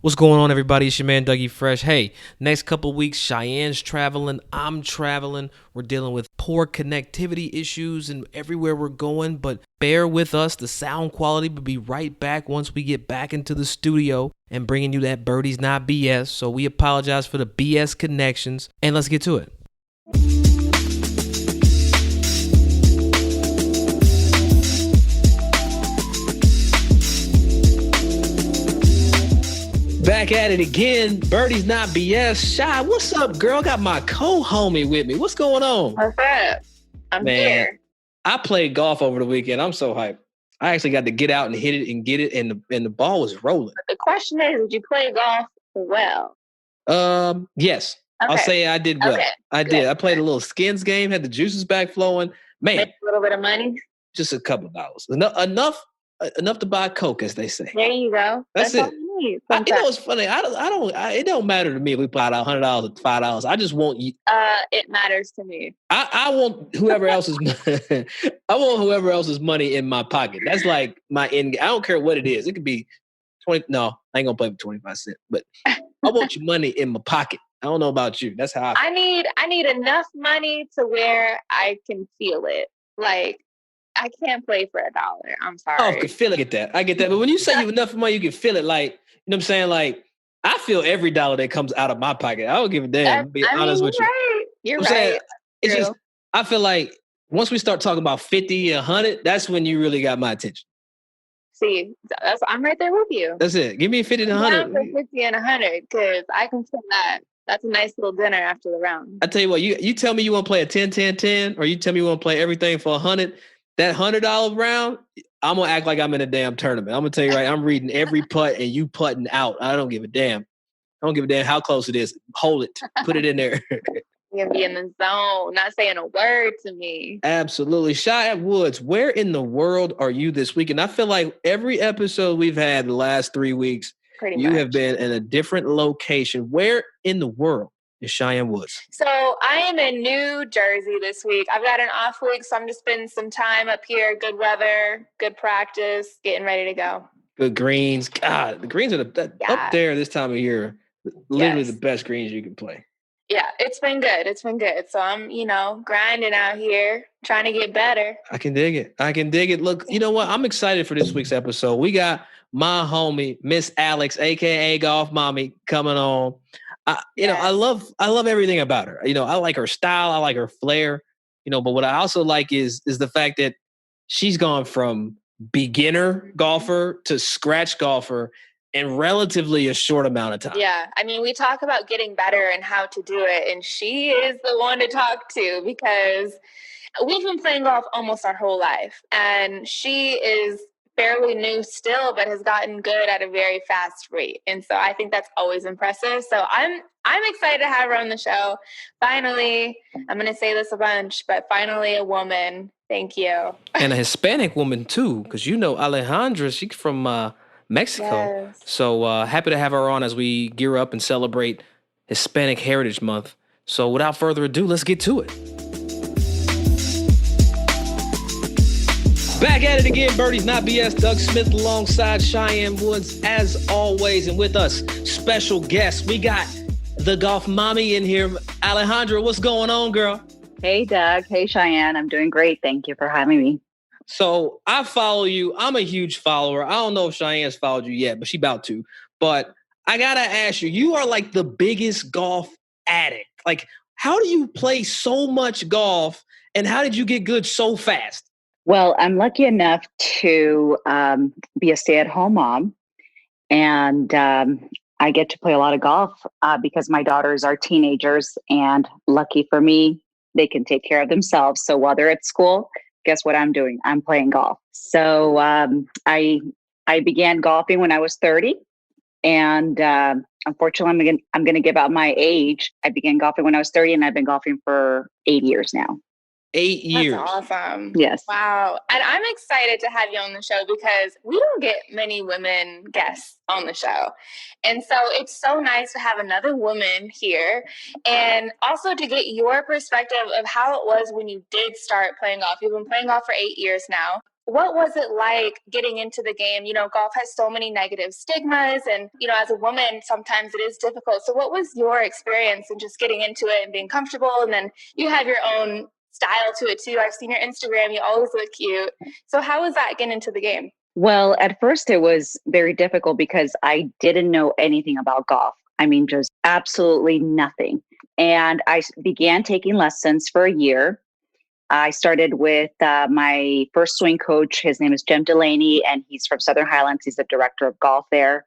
What's going on, everybody? It's your man, Dougie Fresh. Hey, next couple weeks, Cheyenne's traveling. I'm traveling. We're dealing with poor connectivity issues and everywhere we're going, but bear with us. The sound quality will be right back once we get back into the studio and bringing you that Birdies Not BS. So we apologize for the BS connections, and let's get to it. Back at it again. Birdie's Not BS. Shy, what's up, girl? Got my co-homie with me. What's going on? What's up? I'm here. I played golf over the weekend. I'm so hyped. I actually got to get out and hit it and get it, and the ball was rolling. The question is, did you play golf well? Yes. Okay. I'll say I did well. Okay. I Good. did. I played a little skins game, had the juices back flowing. Man, Make a little bit of money. just a couple of dollars. Enough to buy Coke, as they say. There you go. That's all it. you need. You know what's funny? It don't matter to me if we put out $100 or $5. I just want you. It matters to me. I want whoever else's I want whoever else's money in my pocket. That's like my end. I don't care what it is. It could be 20. No, I ain't gonna play for 25 cents. But I want your money in my pocket. I don't know about you. That's how I need enough money to where I can feel it. Like, I can't play for $1. I'm sorry. Oh, I can feel it. I get that. But when you say you have enough money, you can feel it. Like, you know what I'm saying? Like, I feel every dollar that comes out of my pocket. I don't give a damn. Be honest with you. Right. You're right. Saying, it's just, I feel like once we start talking about 50, 100, that's when you really got my attention. See, I'm right there with you. That's it. Give me 50 and 100. 50 and 100, because I can feel that. That's a nice little dinner after the round. I tell you what, you tell me you want to play a 10-10-10, or you tell me you want to play everything for 100. That $100 round, I'm gonna act like I'm in a damn tournament. I'm gonna tell you right, I'm reading every putt and you putting out. I don't give a damn. I don't give a damn how close it is. Hold it. Put it in there. You're gonna be in the zone, not saying a word to me. Absolutely. Shy Woods, where in the world are you this week? And I feel like every episode we've had the last 3 weeks, you have been in a different location. Where in the world is Cheyenne Woods? So I am in New Jersey this week. I've got an off week, so I'm just spending some time up here. Good weather, good practice, getting ready to go. Good greens. God, the greens are up there this time of year. Literally the best greens you can play. Yeah, it's been good. So I'm, grinding out here, trying to get better. I can dig it. Look, you know what? I'm excited for this week's episode. We got my homie, Miss Alex, aka Golf Mommy, coming on. I love everything about her. I like her style. I like her flair. But what I also like is the fact that she's gone from beginner golfer to scratch golfer in relatively a short amount of time. Yeah. I mean, we talk about getting better and how to do it, and she is the one to talk to, because we've been playing golf almost our whole life, and she is fairly new still, but has gotten good at a very fast rate. And so I think that's always impressive. So I'm excited to have her on the show. Finally, I'm going to say this a bunch, but finally a woman. Thank you. And a Hispanic woman too, because Alejandra, she's from Mexico. Yes. So happy to have her on as we gear up and celebrate Hispanic Heritage Month. So without further ado, let's get to it. Back at it again, Birdies Not BS. Doug Smith alongside Cheyenne Woods, as always. And with us, special guest, we got the Golf Mommy in here. Alejandra, what's going on, girl? Hey, Doug. Hey, Cheyenne. I'm doing great. Thank you for having me. So I follow you. I'm a huge follower. I don't know if Cheyenne's followed you yet, but she about to. But I got to ask you, you are like the biggest golf addict. Like, how do you play so much golf, and how did you get good so fast? Well, I'm lucky enough to be a stay-at-home mom, and I get to play a lot of golf because my daughters are teenagers, and lucky for me, they can take care of themselves. So while they're at school, guess what I'm doing? I'm playing golf. So I began golfing when I was 30, and unfortunately, I'm going to give out my age. I began golfing when I was 30, and I've been golfing for 8 years now. 8 years. That's awesome. Yes. Wow. And I'm excited to have you on the show because we don't get many women guests on the show. And so it's so nice to have another woman here, and also to get your perspective of how it was when you did start playing golf. You've been playing golf for 8 years now. what was it like getting into the game? Golf has so many negative stigmas, and, as a woman, sometimes it is difficult. So what was your experience in just getting into it and being comfortable? And then you have your own style to it too. I've seen your Instagram. You always look cute. So how was that getting into the game? Well, at first it was very difficult because I didn't know anything about golf. I mean, just absolutely nothing. And I began taking lessons for a year. I started with my first swing coach. His name is Jim Delaney, and he's from Southern Highlands. He's the director of golf there.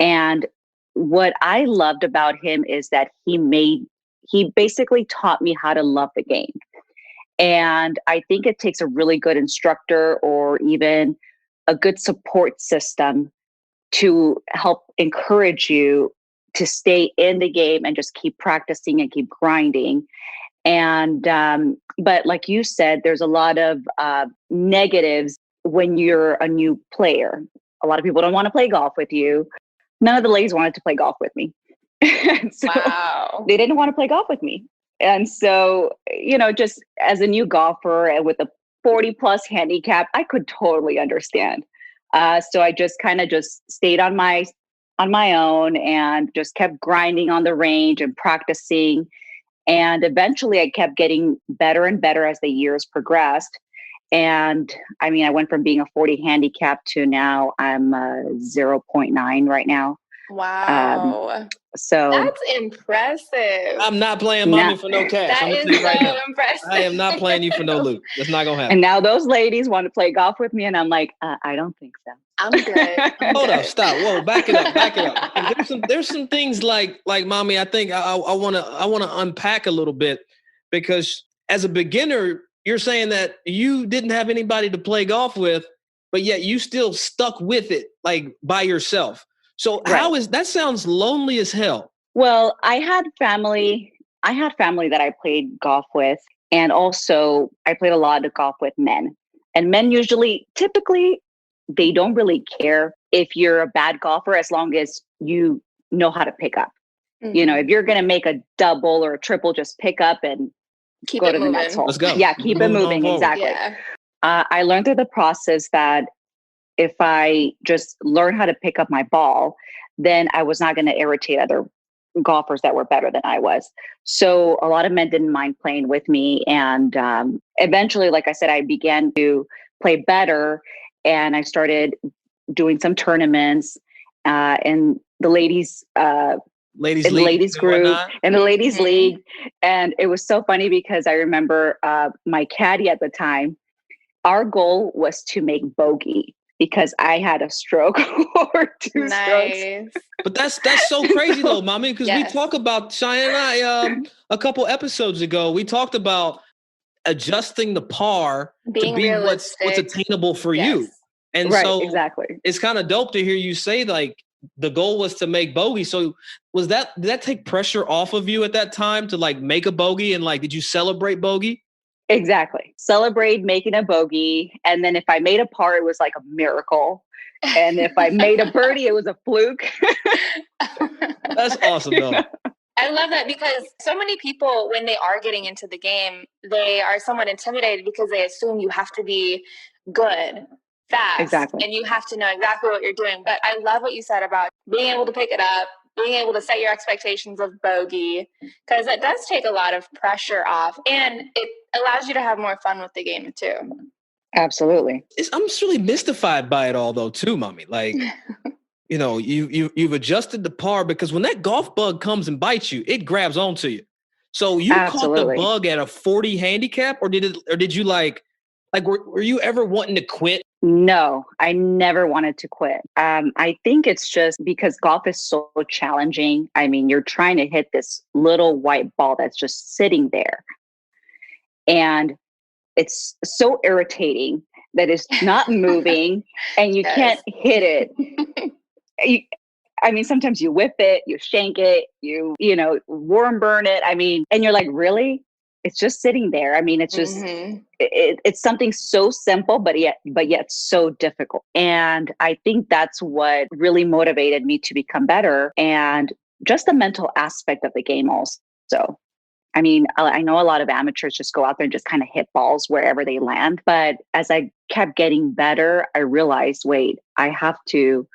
And what I loved about him is that he basically taught me how to love the game. And I think it takes a really good instructor or even a good support system to help encourage you to stay in the game and just keep practicing and keep grinding. And, but like you said, there's a lot of negatives when you're a new player. A lot of people don't want to play golf with you. None of the ladies wanted to play golf with me. So wow. They didn't want to play golf with me. And so, just as a new golfer and with a 40 plus handicap, I could totally understand. So I just kind of just stayed on my own and just kept grinding on the range and practicing. And eventually I kept getting better and better as the years progressed. And I mean, I went from being a 40 handicap to now I'm a 0.9 right now. Wow. So that's impressive. I'm not playing Mommy for no cash. That is so impressive. I am not playing you for no loot. That's not going to happen. And now those ladies want to play golf with me. And I'm like, I don't think so. I'm good. Hold up, stop. Whoa, back it up. There's some things like Mommy, I think I want to unpack a little bit, because as a beginner, you're saying that you didn't have anybody to play golf with, but yet you still stuck with it like by yourself. So right. That sounds lonely as hell. Well, I had family that I played golf with. And also I played a lot of golf with men. And men typically, they don't really care if you're a bad golfer as long as you know how to pick up. Mm-hmm. If you're going to make a double or a triple, just pick up and keep go it to moving. the next hole. Let's go. Yeah, keep it moving. Exactly. Yeah. I learned through the process that if I just learn how to pick up my ball, then I was not going to irritate other golfers that were better than I was. So a lot of men didn't mind playing with me. And eventually, like I said, I began to play better, and I started doing some tournaments in the ladies group and the ladies mm-hmm. league. And it was so funny because I remember my caddy at the time, our goal was to make bogey, because I had a stroke or two strokes. But that's so crazy though, Mommy, because yes. We talk about, Cheyenne and I, a couple episodes ago, we talked about adjusting the par being to be what's attainable for yes. you. And right, so exactly. It's kind of dope to hear you say like the goal was to make bogey. So did that take pressure off of you at that time to like make a bogey, and like, did you celebrate bogey? Exactly. Celebrate making a bogey. And then if I made a par, it was like a miracle. And if I made a birdie, it was a fluke. That's awesome though. I love that, because so many people, when they are getting into the game, they are somewhat intimidated because they assume you have to be good, fast, exactly. and you have to know exactly what you're doing. But I love what you said about being able to pick it up, being able to set your expectations of bogey, because it does take a lot of pressure off, and it allows you to have more fun with the game too. Absolutely. I'm just really mystified by it all though too, Mommy. Like, you've adjusted the par, because when that golf bug comes and bites you, it grabs onto you. So you Absolutely. Caught the bug at a 40 handicap, or did you like were you ever wanting to quit? No, I never wanted to quit. I think it's just because golf is so challenging. I mean, you're trying to hit this little white ball that's just sitting there. And it's so irritating that it's not moving and you can't hit it. I mean, sometimes you whip it, you shank it, you worm burn it. I mean, and you're like, really? It's just sitting there. I mean, it's just, mm-hmm. it's something so simple, but yet so difficult. And I think that's what really motivated me to become better, and just the mental aspect of the game also. I mean, I know a lot of amateurs just go out there and just kind of hit balls wherever they land. But as I kept getting better, I realized, wait, I have to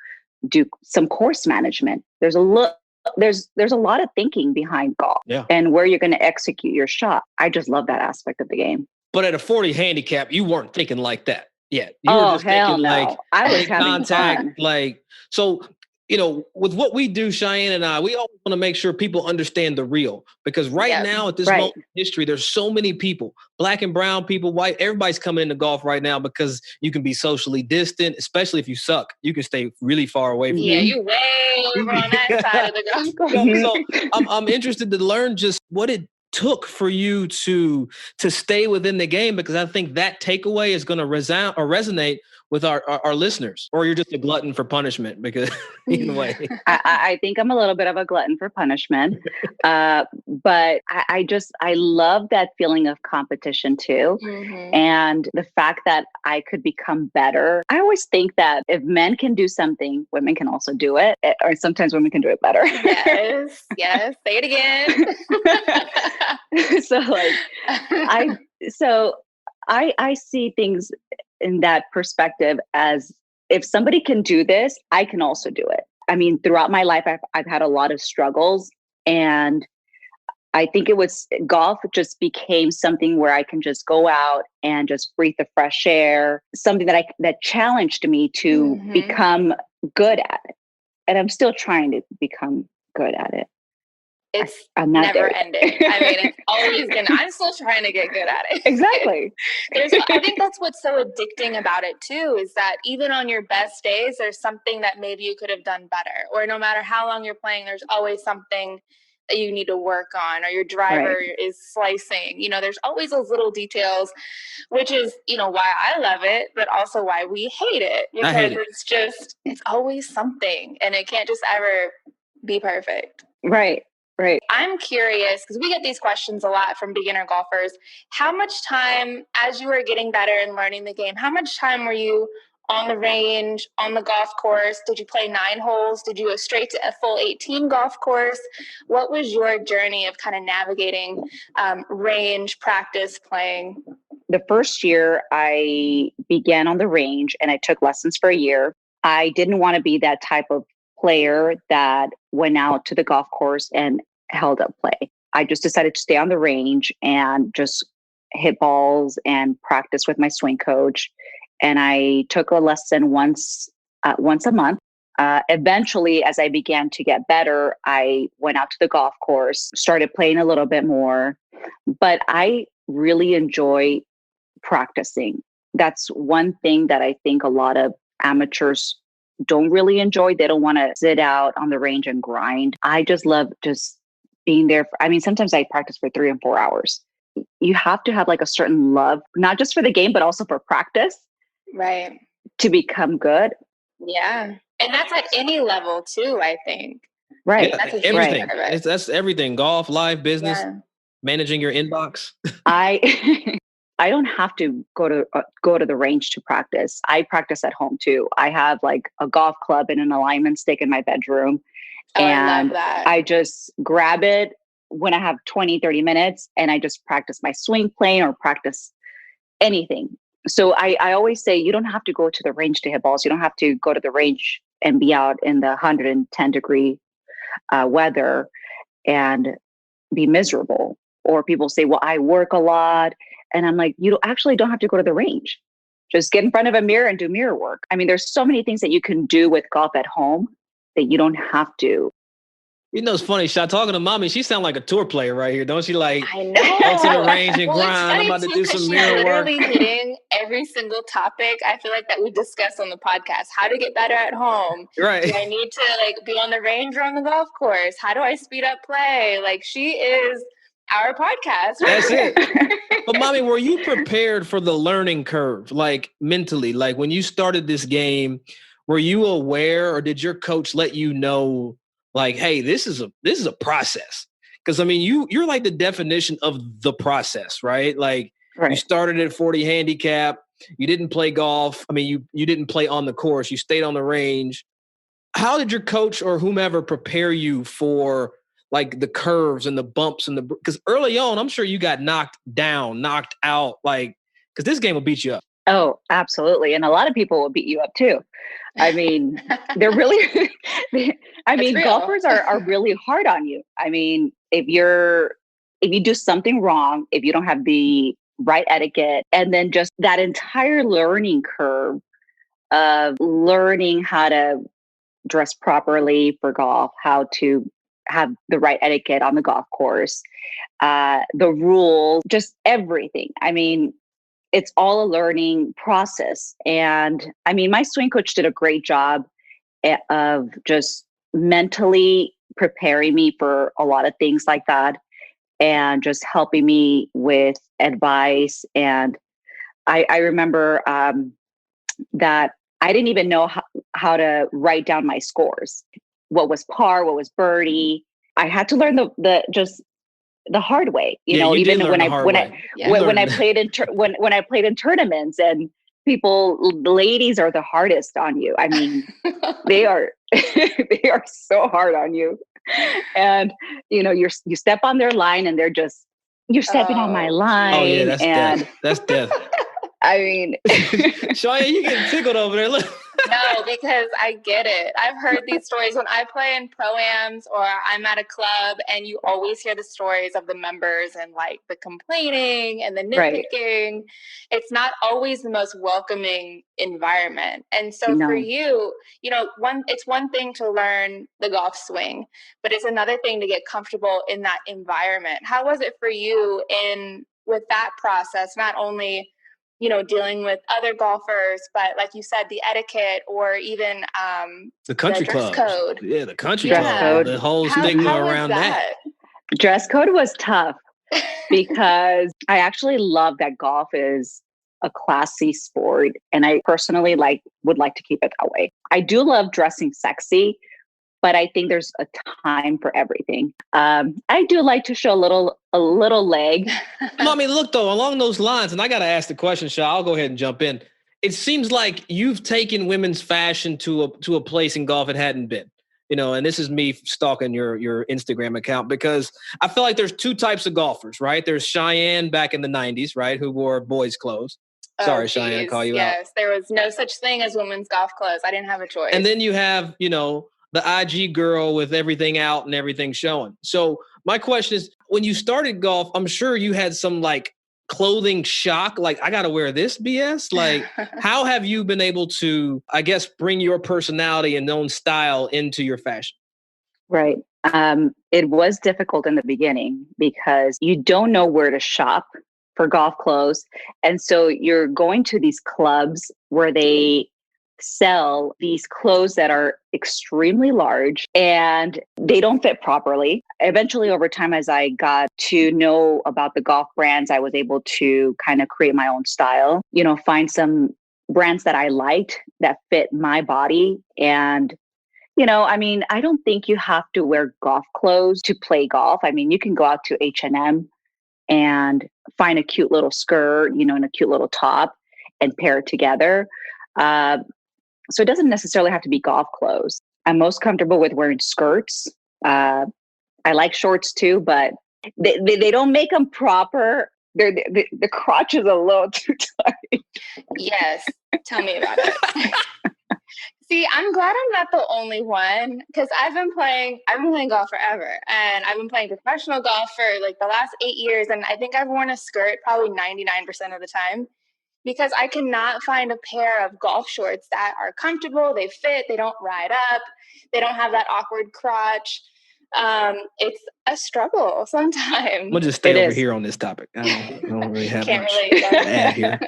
do some course management. There's a lot of thinking behind golf and where you're going to execute your shot. I just love that aspect of the game. But at a 40 handicap, you weren't thinking like that yet. You were just hell thinking no. like I was having contact, fun. like, so, you know, with what we do, Cheyenne and I, we always want to make sure people understand the real, because right now at this moment in history, there's so many people, black and brown people, white, everybody's coming into golf right now because you can be socially distant, especially if you suck. You can stay really far away from Yeah, you way over on that side of the golf course. So I'm interested to learn just what it took for you to stay within the game, because I think that takeaway is going to resound or resonate with our listeners. Or you're just a glutton for punishment, because either way. I think I'm a little bit of a glutton for punishment, but I love that feeling of competition too. Mm-hmm. And the fact that I could become better. I always think that if men can do something, women can also do it, or sometimes women can do it better. Yes, say it again. So I see things in that perspective as, if somebody can do this, I can also do it. I mean, throughout my life, I've had a lot of struggles, and I think golf just became something where I can just go out and just breathe the fresh air, something that challenged me to become good at it. And I'm still trying to become good at it. It's never ending. I mean, it's always I'm still trying to get good at it. Exactly. I think that's what's so addicting about it too, is that even on your best days, there's something that maybe you could have done better. Or no matter how long you're playing, there's always something that you need to work on, or your driver is slicing. You know, there's always those little details, which is, you know, why I love it, but also why we hate it. Because it's always something, and it can't just ever be perfect. Right. I'm curious, because we get these questions a lot from beginner golfers. How much time, as you were getting better and learning the game, how much time were you on the range, on the golf course? Did you play 9 holes? Did you go straight to a full 18 golf course? What was your journey of kind of navigating range, practice, playing? The first year I began on the range and I took lessons for a year. I didn't want to be that type of player that went out to the golf course and held up play. I just decided to stay on the range and just hit balls and practice with my swing coach. And I took a lesson once a month. Eventually, as I began to get better, I went out to the golf course, started playing a little bit more. But I really enjoy practicing. That's one thing that I think a lot of amateurs don't really enjoy. They don't want to sit out on the range and grind. I just love just being there. Sometimes I practice for 3 and 4 hours. You have to have like a certain love, not just for the game, but also for practice. Right. To become good. Yeah. And that's at any level too, I think. Right. Yeah, that's everything. That's everything. Golf, life, business, managing your inbox. I don't have to go to the range to practice. I practice at home too. I have like a golf club and an alignment stick in my bedroom. And I love that. I just grab it when I have 20, 30 minutes and I just practice my swing plane or practice anything. So I always say, you don't have to go to the range to hit balls. You don't have to go to the range and be out in the 110 degree weather and be miserable. Or people say, well, I work a lot. And I'm like, you actually don't have to go to the range. Just get in front of a mirror and do mirror work. I mean, there's so many things that you can do with golf at home that you don't have to. You know, it's funny, Shot, talking to Mommy, she sounds like a tour player right here. Don't she? Like, I know. Go to the range and grind. I'm about to do some mirror work. Literally hitting every single topic I feel like that we discuss on the podcast. How to get better at home. Right. Do I need to like be on the range or on the golf course? How do I speed up play? Like, she is our podcast. That's it. But Mommy, were you prepared for the learning curve, like mentally? Like when you started this game, were you aware, or did your coach let you know, like, hey, this is a process? Because I mean, you're like the definition of the process, right? Like You started at 40 handicap, you didn't play golf. I mean, you didn't play on the course, you stayed on the range. How did your coach or whomever prepare you for like the curves and the bumps and because early on, I'm sure you got knocked down, knocked out, like, because this game will beat you up. Oh, absolutely. And a lot of people will beat you up too. I mean, they're really, golfers are really hard on you. I mean, if you do something wrong, if you don't have the right etiquette, and then just that entire learning curve of learning how to dress properly for golf, how to have the right etiquette on the golf course, the rules, just everything. I mean, it's all a learning process. And I mean, my swing coach did a great job of just mentally preparing me for a lot of things like that and just helping me with advice. And I remember that I didn't even know how to write down my scores. What was par, what was birdie. I had to learn the hard way, even when I played in tournaments, and the ladies are the hardest on you. I mean, they are so hard on you, and you step on their line, and you're stepping on my line. Oh yeah, that's death. I mean, Shia, you getting tickled over there? Look. No, because I get it. I've heard these stories when I play in pro-ams or I'm at a club, and you always hear the stories of the members and like the complaining and the nitpicking. Right. It's not always the most welcoming environment. And so for you, it's one thing to learn the golf swing, but it's another thing to get comfortable in that environment. How was it for you with that process, not only dealing with other golfers, but like you said, the etiquette or even the country dress code. Yeah, the country club. The whole stigma around that. Dress code was tough because I actually love that golf is a classy sport, and I personally would like to keep it that way. I do love dressing sexy, but I think there's a time for everything. I do like to show a little leg. Mommy, look though, along those lines, and I got to ask the question, Sha, I'll go ahead and jump in. It seems like you've taken women's fashion to a place in golf it hadn't been, and this is me stalking your Instagram account, because I feel like there's two types of golfers, right? There's Cheyenne back in the 90s, right? Who wore boys' clothes. Sorry, Cheyenne, to call you out. Yes, there was no such thing as women's golf clothes. I didn't have a choice. And then you have, the IG girl with everything out and everything showing. So my question is, when you started golf, I'm sure you had some like clothing shock, like I got to wear this BS. Like, how have you been able to, I guess, bring your personality and own style into your fashion? Right. It was difficult in the beginning because you don't know where to shop for golf clothes. And so you're going to these clubs where they sell these clothes that are extremely large and they don't fit properly. Eventually, over time, as I got to know about the golf brands, I was able to kind of create my own style, find some brands that I liked that fit my body. And, I don't think you have to wear golf clothes to play golf. I mean, you can go out to H&M and find a cute little skirt, and a cute little top and pair it together. So it doesn't necessarily have to be golf clothes. I'm most comfortable with wearing skirts. I like shorts too, but they don't make them proper. The crotch is a little too tight. Yes, tell me about it. See, I'm glad I'm not the only one, because I've been playing golf forever, and I've been playing professional golf for like the last 8 years, and I think I've worn a skirt probably 99% of the time. Because I cannot find a pair of golf shorts that are comfortable, they fit, they don't ride up, they don't have that awkward crotch. It's a struggle sometimes. We'll just stay over here on this topic. I don't really have much to add here.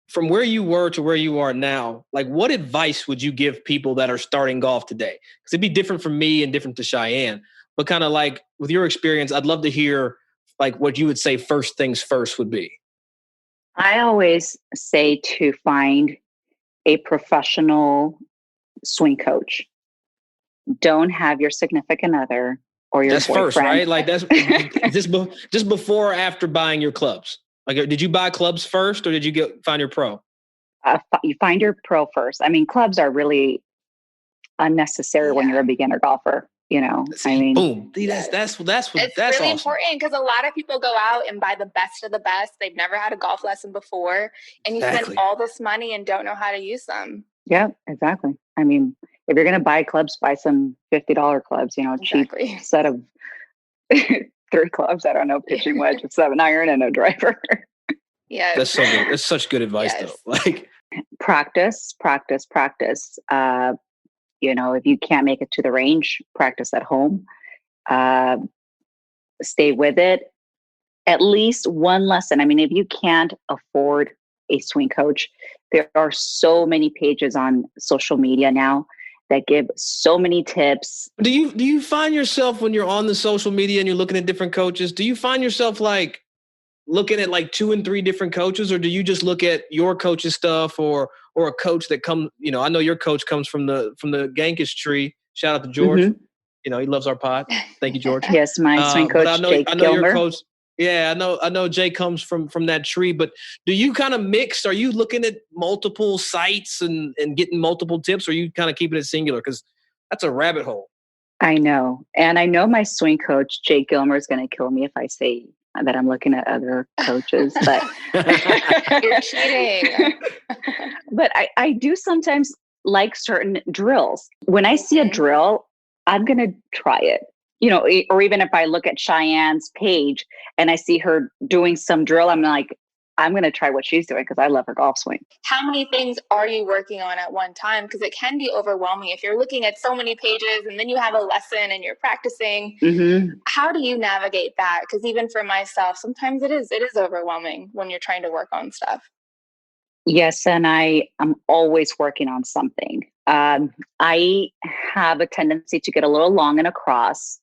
From where you were to where you are now, like what advice would you give people that are starting golf today? Because it'd be different from me and different to Cheyenne. But kind of like with your experience, I'd love to hear like what you would say first things first would be. I always say to find a professional swing coach. Don't have your significant other or your boyfriend. First, right? Like that's just before or after buying your clubs. Like, did you buy clubs first or did you find your pro? You find your pro first. I mean, clubs are really unnecessary when you're a beginner golfer. I mean, boom. That's it's that's really awesome. important because a lot of people go out and buy the best of the best. They've never had a golf lesson before, and you spend all this money and don't know how to use them. Yeah, exactly. I mean, if you're going to buy clubs, buy some $50 clubs, cheap set of 3 clubs. I don't know, pitching wedge, a 7-iron, and a driver. Yeah, that's so good. That's such good advice, though. Like practice. If you can't make it to the range, practice at home. Stay with it. At least one lesson. I mean, if you can't afford a swing coach, there are so many pages on social media now that give so many tips. Do you find yourself when you're on the social media and you're looking at different coaches, do you find yourself like looking at like 2 and 3 different coaches, or do you just look at your coach's stuff or a coach that comes, I know your coach comes from the Gankish tree. Shout out to George. Mm-hmm. He loves our pod. Thank you, George. Yes, my swing coach, I know Gilmer. your coach. Yeah, I know Jay comes from that tree, but do you kind of mix? Are you looking at multiple sites and getting multiple tips, or are you kind of keeping it singular? Because that's a rabbit hole. I know. And I know my swing coach, Jake Gilmer, is going to kill me if I say that I'm looking at other coaches, but you're cheating. But I do sometimes like certain drills. When I see a drill, I'm going to try it. Or even if I look at Cheyenne's page and I see her doing some drill, I'm like, I'm going to try what she's doing because I love her golf swing. How many things are you working on at one time? Because it can be overwhelming if you're looking at so many pages and then you have a lesson and you're practicing. Mm-hmm. How do you navigate that? Because even for myself, sometimes it is overwhelming when you're trying to work on stuff. Yes, and I am always working on something. I have a tendency to get a little long and across,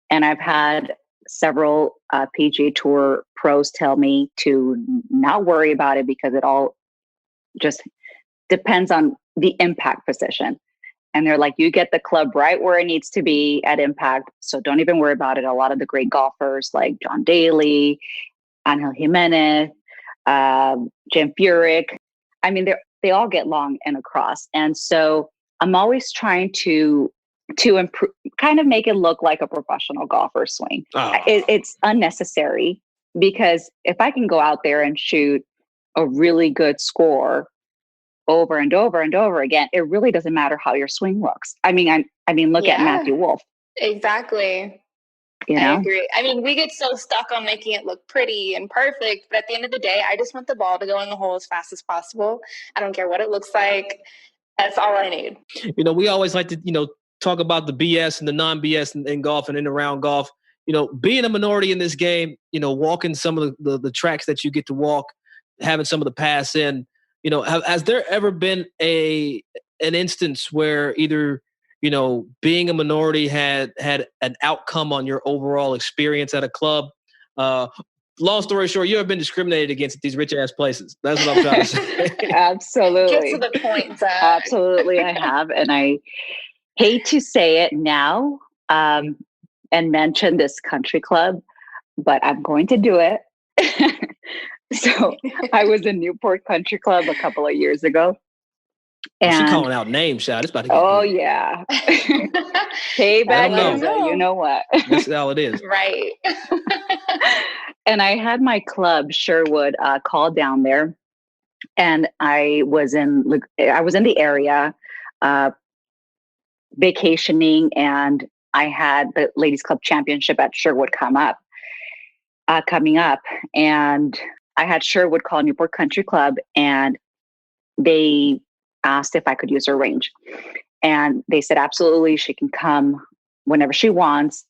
and I've had several PGA Tour pros tell me to not worry about it because it all just depends on the impact position. And they're like, you get the club right where it needs to be at impact, so don't even worry about it. A lot of the great golfers like John Daly, Angel Jimenez, Jim Furyk, I mean, they all get long and across. And so I'm always trying to improve, kind of make it look like a professional golfer swing. It's unnecessary because if I can go out there and shoot a really good score over and over and over again, it really doesn't matter how your swing looks. I mean, look at Matthew Wolff. Exactly. I agree. I mean, we get so stuck on making it look pretty and perfect, but at the end of the day, I just want the ball to go in the hole as fast as possible. I don't care what it looks like. That's all I need. We always like to, talk about the BS and the non-BS in golf and in around golf. Being a minority in this game, walking some of the tracks that you get to walk, having some of the pass in, has there ever been an instance where either being a minority had an outcome on your overall experience at a club? Long story short, you have been discriminated against at these rich ass places. That's what I'm trying to say. Absolutely. Get to the point, Zach. Absolutely, I have. And I hate to say it now and mention this country club, but I'm going to do it. So I was in Newport Country Club a couple of years ago. And she's calling out names, Shad. It's about to get good. Yeah. Payback is you know what. That's how it is. Right. And I had my club, Sherwood, called down there. And I was in the area vacationing, and I had the Ladies Club Championship at Sherwood coming up. And I had Sherwood call Newport Country Club, and they asked if I could use her range. And they said, absolutely, she can come whenever she wants.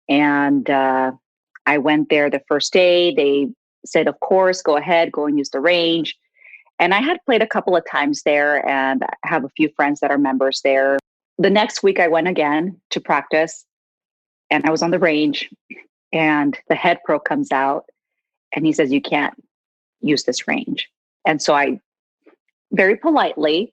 And I went there the first day. They said, of course, go ahead, go and use the range. And I had played a couple of times there and I have a few friends that are members there. The next week I went again to practice and I was on the range and the head pro comes out and he says, you can't use this range. And so I very politely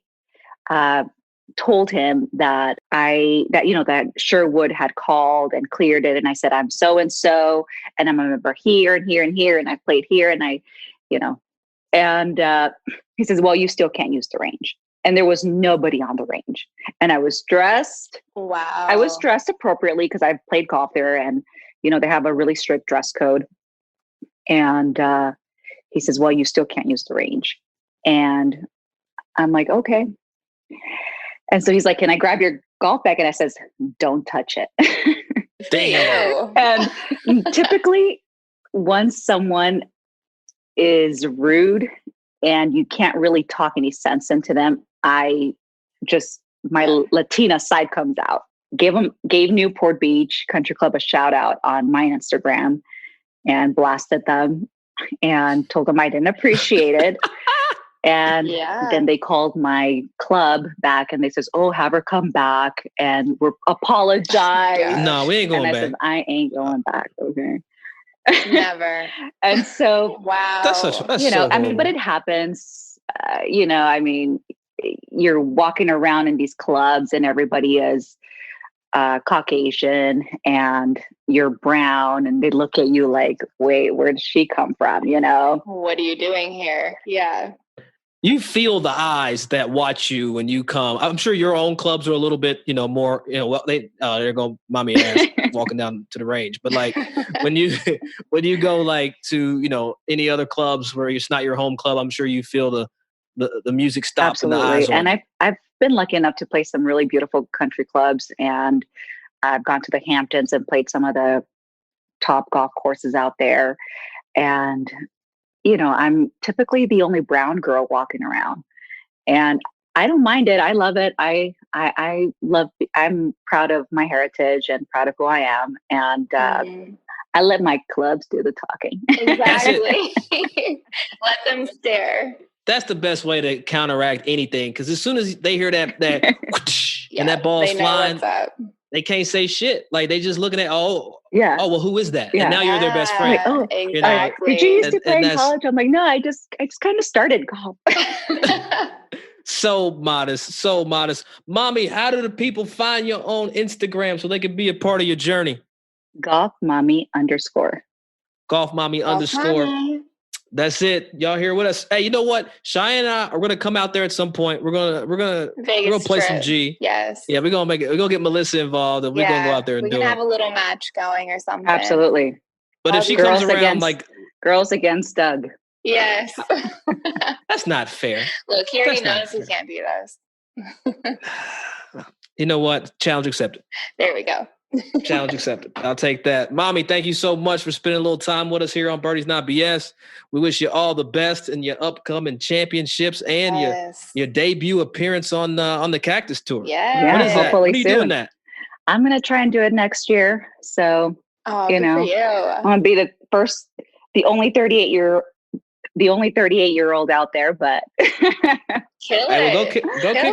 told him that that Sherwood had called and cleared it. And I said, I'm so-and-so, and I'm a member here and here and here. And I played here and and he says, well, you still can't use the range. and there was nobody on the range. And I was dressed appropriately because I've played golf there, and they have a really strict dress code. And he says, well, you still can't use the range. And I'm like, okay. And so he's like, can I grab your golf bag? And I says, don't touch it. Damn. And typically once someone is rude and you can't really talk any sense into them, my Latina side comes out. Gave Newport Beach Country Club a shout out on my Instagram and blasted them and told them I didn't appreciate it. And then they called my club back and they says, oh, have her come back and we're apologize. No, we ain't going back. I said, I ain't going back. Okay. Never. And so, wow. That's so I mean, but it happens, I mean, you're walking around in these clubs and everybody is Caucasian and you're brown and they look at you like, wait, where did she come from? What are you doing here? Yeah. You feel the eyes that watch you when you come. I'm sure your own clubs are a little bit, more, well, they're going Mami ass walking down to the range. But like when you go like to, any other clubs where it's not your home club, I'm sure you feel the music stop. Absolutely. In the eyes. And I've been lucky enough to play some really beautiful country clubs, and I've gone to the Hamptons and played some of the top golf courses out there. And I'm typically the only brown girl walking around, and I don't mind it. I love it. I'm proud of my heritage and proud of who I am. And I let my clubs do the talking. Exactly. Let them stare. That's the best way to counteract anything. Because as soon as they hear that and that ball's flying, they can't say shit. Like they just looking at, oh, well, who is that? Yeah. And now you're their best friend. Like, oh, exactly. Did you used to play in college? I'm like, no, I just kind of started golf. So modest. Mami, how do the people find your own Instagram so they can be a part of your journey? Golf Mami _. Golf Mami _. That's it. Y'all here with us. Hey, you know what? Cheyenne and I are gonna come out there at some point. We're gonna play some G. Yes. Yeah, we're gonna make it. We're gonna get Melissa involved, and we're gonna go out there and do it. We can have a little match going or something. Absolutely. But if she comes around like girls against Doug. Yes. That's not fair. Look, he already knows he can't beat us. You know what? Challenge accepted. There we go. Challenge accepted. I'll take that. Mami, thank you so much for spending a little time with us here on Birdies Not BS. We wish you all the best in your upcoming championships and your debut appearance on the Cactus Tour. Yeah. When is that? Hopefully when are you doing that? I'm going to try and do it next year. So, good for you. I'm going to be the only 38-year-old out there, but kill it. Hey, well, go kick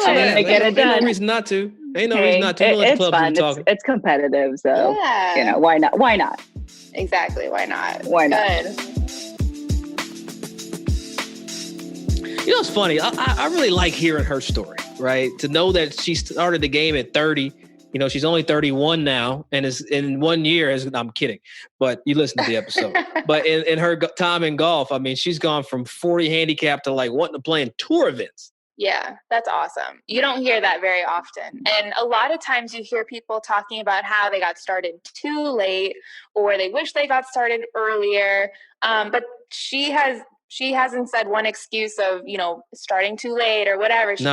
some ass. Ain't no reason not to. Ain't no reason not to. It's fun. It's competitive, so why not? Why not? Exactly. Why not? Why not? Good. It's funny. I really like hearing her story, right? To know that she started the game at 30. She's only 31 now, and is in 1 year. I'm kidding, but you listen to the episode. But in her time in golf, I mean, she's gone from 40 handicap to like wanting to play in tour events. Yeah, that's awesome. You don't hear that very often. And a lot of times you hear people talking about how they got started too late or they wish they got started earlier. But she hasn't said one excuse of, starting too late or whatever. She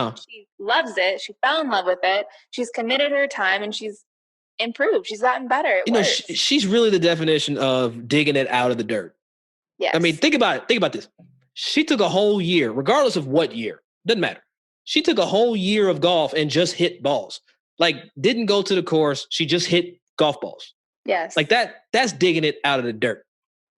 loves it. She fell in love with it. She's committed her time and she's improved. She's gotten better. She's really the definition of digging it out of the dirt. Yes. I mean, think about it. Think about this. She took a whole year, regardless of what year. Doesn't matter. She took a whole year of golf and just hit balls. Like, didn't go to the course. She just hit golf balls. Yes. Like that's digging it out of the dirt.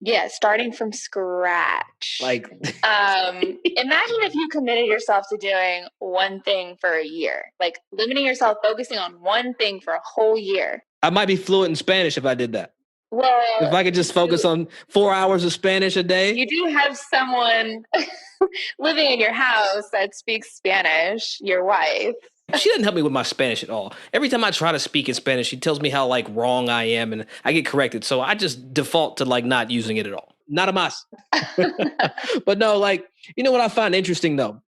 Yeah, starting from scratch. Like, imagine if you committed yourself to doing one thing for a year, like limiting yourself, focusing on one thing for a whole year. I might be fluent in Spanish if I did that. Well, if I could just focus on 4 hours of Spanish a day. You do have someone living in your house that speaks Spanish, your wife. She doesn't help me with my Spanish at all. Every time I try to speak in Spanish, she tells me how wrong I am and I get corrected. So I just default to not using it at all. Nada más. But no, what I find interesting though,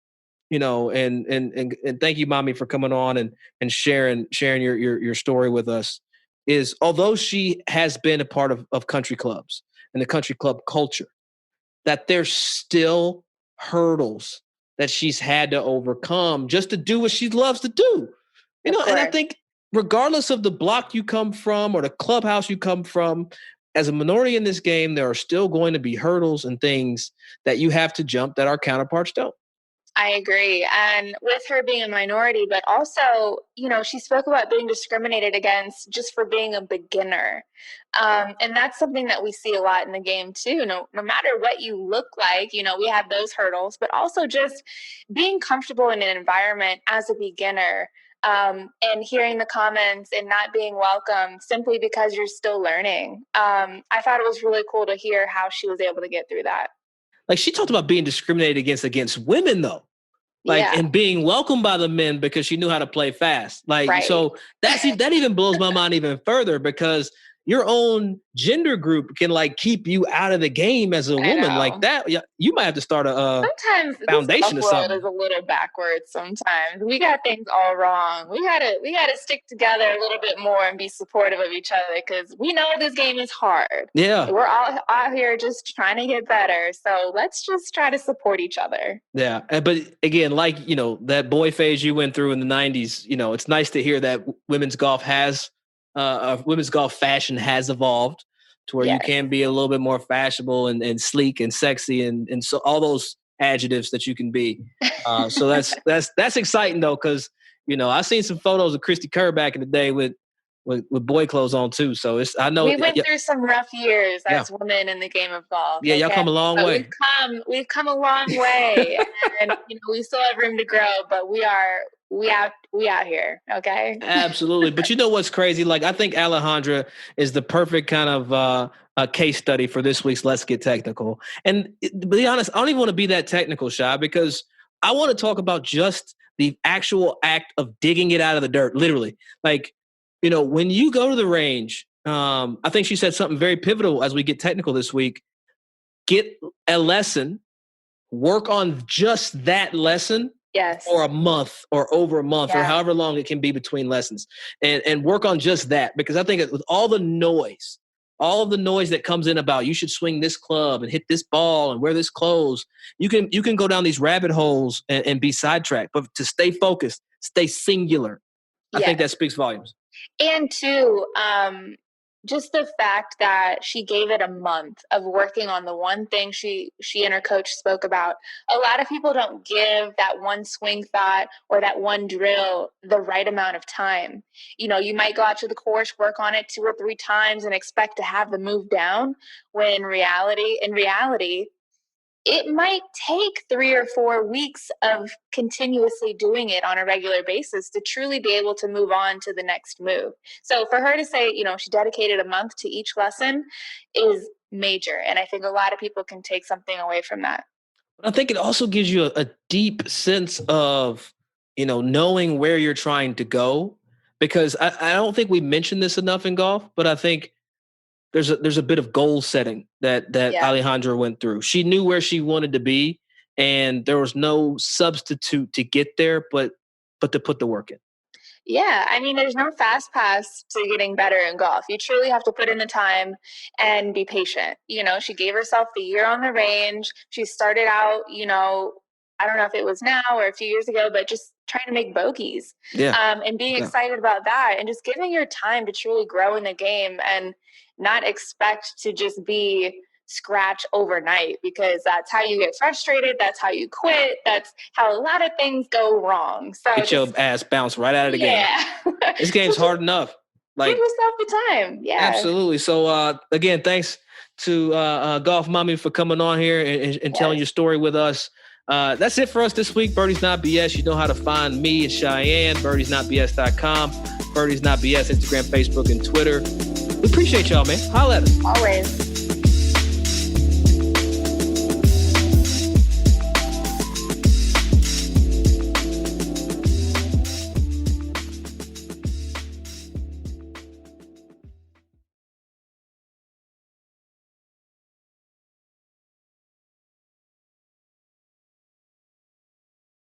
and thank you, Mommy, for coming on and sharing your story with us. Is although she has been a part of country clubs and the country club culture, that there's still hurdles that she's had to overcome just to do what she loves to do. And I think regardless of the block you come from or the clubhouse you come from, as a minority in this game, there are still going to be hurdles and things that you have to jump that our counterparts don't. I agree. And with her being a minority, but also, she spoke about being discriminated against just for being a beginner. And that's something that we see a lot in the game too. No matter what you look like, we have those hurdles, but also just being comfortable in an environment as a beginner, and hearing the comments and not being welcome simply because you're still learning. I thought it was really cool to hear how she was able to get through that. Like she talked about being discriminated against women though. And being welcomed by the men because she knew how to play fast. So that even blows my mind even further because your own gender group can keep you out of the game as a woman like that. You might have to start a foundation or something. This is a little backwards sometimes. We got things all wrong. We gotta stick together a little bit more and be supportive of each other because we know this game is hard. Yeah. We're all out here just trying to get better. So let's just try to support each other. Yeah. But again, that boy phase you went through in the 90s, it's nice to hear that women's golf fashion has evolved to where you can be a little bit more fashionable and sleek and sexy and so all those adjectives that you can be. So that's exciting though, because I've seen some photos of Christy Kerr back in the day with boy clothes on too. So I know we went through some rough years as women in the game of golf. Yeah, y'all come a long way. We've come a long way, and we still have room to grow, but we out here. Okay. Absolutely. But you know what's crazy? I think Alejandra is the perfect kind of a case study for this week's Let's Get Technical. And to be honest, I don't even want to be that technical, Shy, because I want to talk about just the actual act of digging it out of the dirt, literally. When you go to the range, I think she said something very pivotal as we get technical this week. Get a lesson, work on just that lesson. Yes. Or a month or over a month or however long it can be between lessons and work on just that. Because I think with all of the noise that comes in about you should swing this club and hit this ball and wear this clothes, you can go down these rabbit holes and be sidetracked. But to stay focused, stay singular. I think that speaks volumes. And too, just the fact that she gave it a month of working on the one thing she and her coach spoke about. A lot of people don't give that one swing thought or that one drill the right amount of time. You might go out to the course, work on it 2 or 3 times and expect to have the move down, when in reality, it might take 3 or 4 weeks of continuously doing it on a regular basis to truly be able to move on to the next move. So for her to say, she dedicated a month to each lesson is major. And I think a lot of people can take something away from that. I think it also gives you a deep sense of, knowing where you're trying to go, because I don't think we mentioned this enough in golf, but I think there's a bit of goal setting that Alejandra went through. She knew where she wanted to be, and there was no substitute to get there, but to put the work in. Yeah, there's no fast pass to getting better in golf. You truly have to put in the time and be patient. She gave herself the year on the range. She started out, I don't know if it was now or a few years ago, but just trying to make bogeys. And being excited about that and just giving your time to truly grow in the game and not expect to just be scratch overnight, because that's how you get frustrated. That's how you quit. That's how a lot of things go wrong. So get your ass bounced right out of the game. This game's hard enough. Give yourself the time. Yeah, absolutely. So again, thanks to Golf Mommy for coming on here and telling your story with us. That's it for us this week. Birdies Not BS. You know how to find me and Cheyenne. birdiesnotbs.com. Birdies Not BS, Instagram, Facebook, and Twitter. We appreciate y'all, man. Holla at us. Always.